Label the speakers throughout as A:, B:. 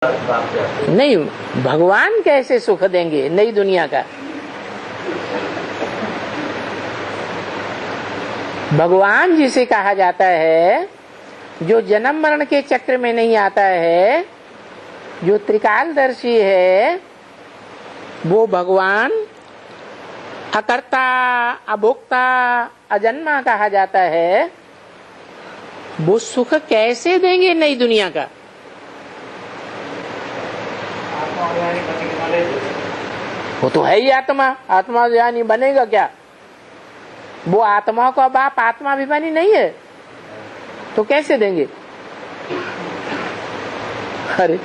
A: नहीं, भगवान कैसे सुख देंगे नई दुनिया का? भगवान जिसे कहा जाता है, जो जन्म मरण के चक्र में नहीं आता है, जो त्रिकालदर्शी है, वो भगवान अकर्ता, अभोक्ता, अजन्मा कहा जाता है। वो सुख कैसे देंगे नई दुनिया का? वो तो है ही आत्मा। आत्मा ज्ञानी बनेगा क्या? वो आत्मा का बाप आत्माभिमानी नहीं है, तो कैसे देंगे? अरे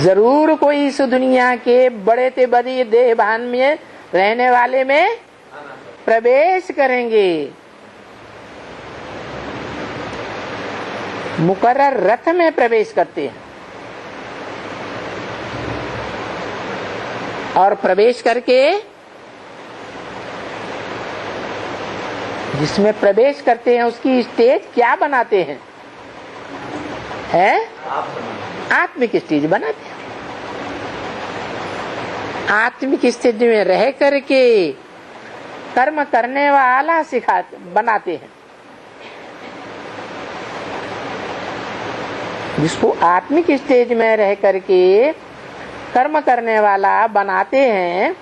A: जरूर कोई इस दुनिया के बड़े से बड़ी देह भान में रहने वाले में प्रवेश करेंगे। मुकर्रर रथ में प्रवेश करते हैं और प्रवेश करके जिसमें प्रवेश करते हैं उसकी स्टेज क्या बनाते हैं? आत्मिक स्टेज बनाते हैं। आत्मिक स्टेज में रह करके कर्म करने वाला बनाते हैं। जिसको आत्मिक स्टेज में रह करके कर्म करने वाला बनाते हैं,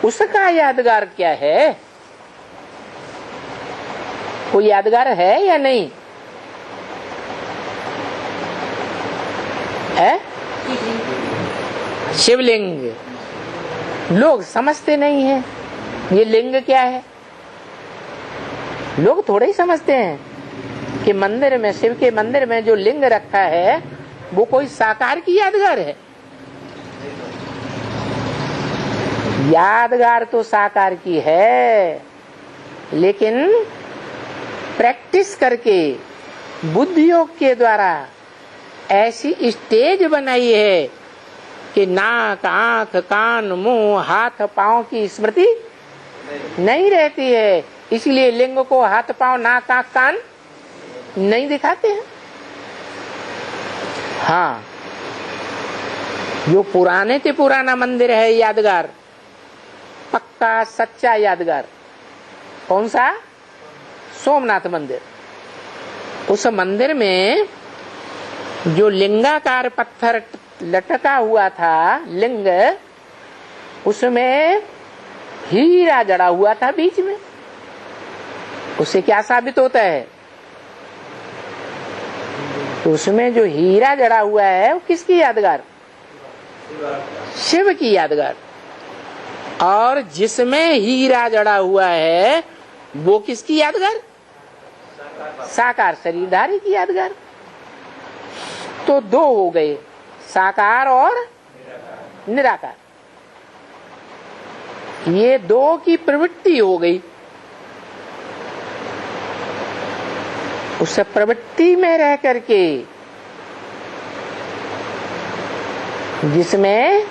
A: उसका यादगार क्या है? कोई यादगार है या नहीं है? शिवलिंग। लोग समझते नहीं है ये लिंग क्या है। लोग थोड़े ही समझते हैं कि मंदिर में, शिव के मंदिर में जो लिंग रखा है वो कोई साकार की यादगार है। यादगार तो साकार की है, लेकिन प्रैक्टिस करके बुद्धि योग के द्वारा ऐसी स्टेज बनाई है कि नाक, आंख, कान, मुंह, हाथ, पांव की स्मृति नहीं रहती है। इसलिए लिंग को हाथ, पांव, नाक, आंख, कान नहीं दिखाते हैं। हाँ, जो पुराने से पुराना मंदिर है यादगार, पक्का सच्चा यादगार, कौन सा? सोमनाथ मंदिर। उस मंदिर में जो लिंगाकार पत्थर लटका हुआ था, लिंग, उसमें हीरा जड़ा हुआ था बीच में। उससे क्या साबित होता है? तो उसमें जो हीरा जड़ा हुआ है वो किसकी यादगार? शिव की यादगार। और जिसमें हीरा जड़ा हुआ है वो किसकी यादगार? साकार शरीरधारी की यादगार। तो दो हो गए, साकार और निराकार। ये दो की प्रवृत्ति हो गई। उस प्रवृत्ति में रह करके जिसमें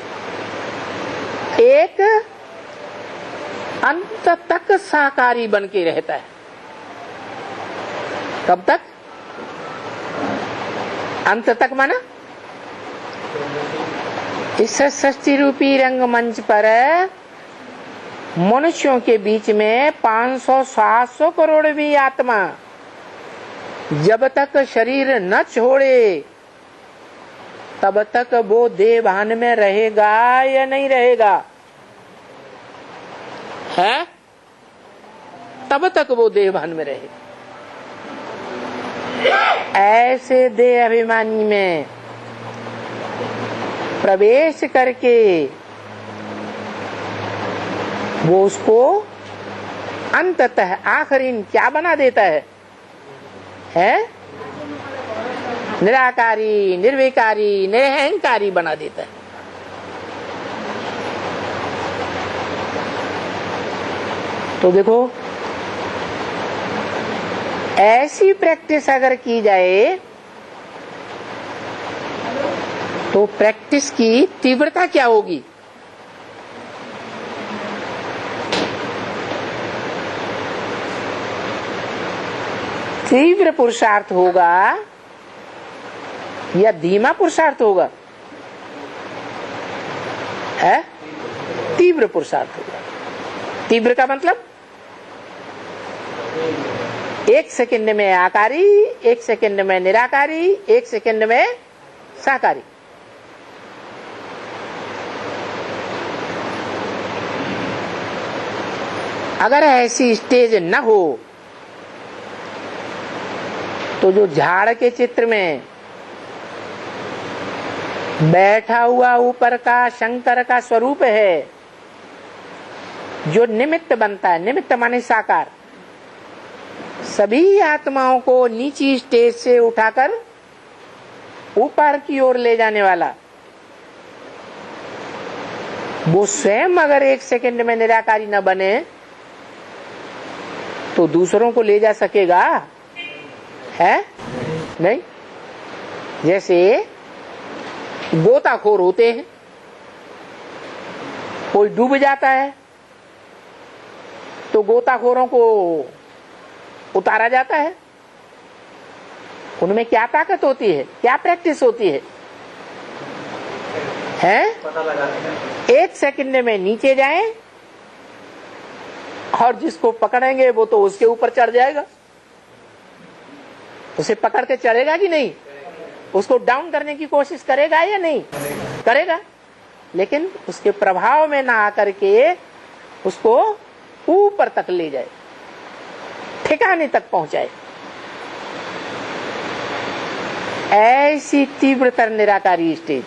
A: एक अंत तक साकारी बन के रहता है। कब तक? अंत तक माना इस सृष्टि रूपी रंगमंच पर मनुष्यों के बीच में 500-700 करोड़ भी आत्मा जब तक शरीर न छोड़े तब तक वो देह भान में रहेगा या नहीं रहेगा? है? तब तक वो देह भान में रहेगा। ऐसे देह अभिमानी में प्रवेश करके वो उसको अंततः आखिरी क्या बना देता है? निराकारी, निर्विकारी, निरहंकारी बना देता है। तो देखो, ऐसी प्रैक्टिस अगर की जाए तो प्रैक्टिस की तीव्रता क्या होगी? तीव्र पुरुषार्थ होगा या धीमा पुरुषार्थ होगा? है तीव्र पुरुषार्थ होगा। तीव्र का मतलब 1 सेकंड में आकारी, 1 सेकंड में निराकारी, 1 सेकंड में साकारी। अगर ऐसी स्टेज न हो तो जो झाड़ के चित्र में बैठा हुआ ऊपर का शंकर का स्वरूप है, जो निमित्त बनता है, निमित्त माने साकार, सभी आत्माओं को नीची स्टेज से उठाकर ऊपर की ओर ले जाने वाला, वो स्वयं अगर 1 सेकंड में निराकारी न बने तो दूसरों को ले जा सकेगा? है नहीं। जैसे गोताखोर होते हैं, कोई डूब जाता है तो गोताखोरों को उतारा जाता है। उनमें क्या ताकत होती है, क्या प्रैक्टिस होती है? हैं? 1 सेकंड में नीचे जाएं और जिसको पकड़ेंगे वो तो उसके ऊपर चढ़ जाएगा। उसे पकड़ के चढ़ेगा कि नहीं? उसको डाउन करने की कोशिश करेगा या नहीं करेगा? लेकिन उसके प्रभाव में ना आकर के उसको ऊपर तक ले जाए, ठिकाने तक पहुंचाए। ऐसी तीव्रतर निराकारी स्टेज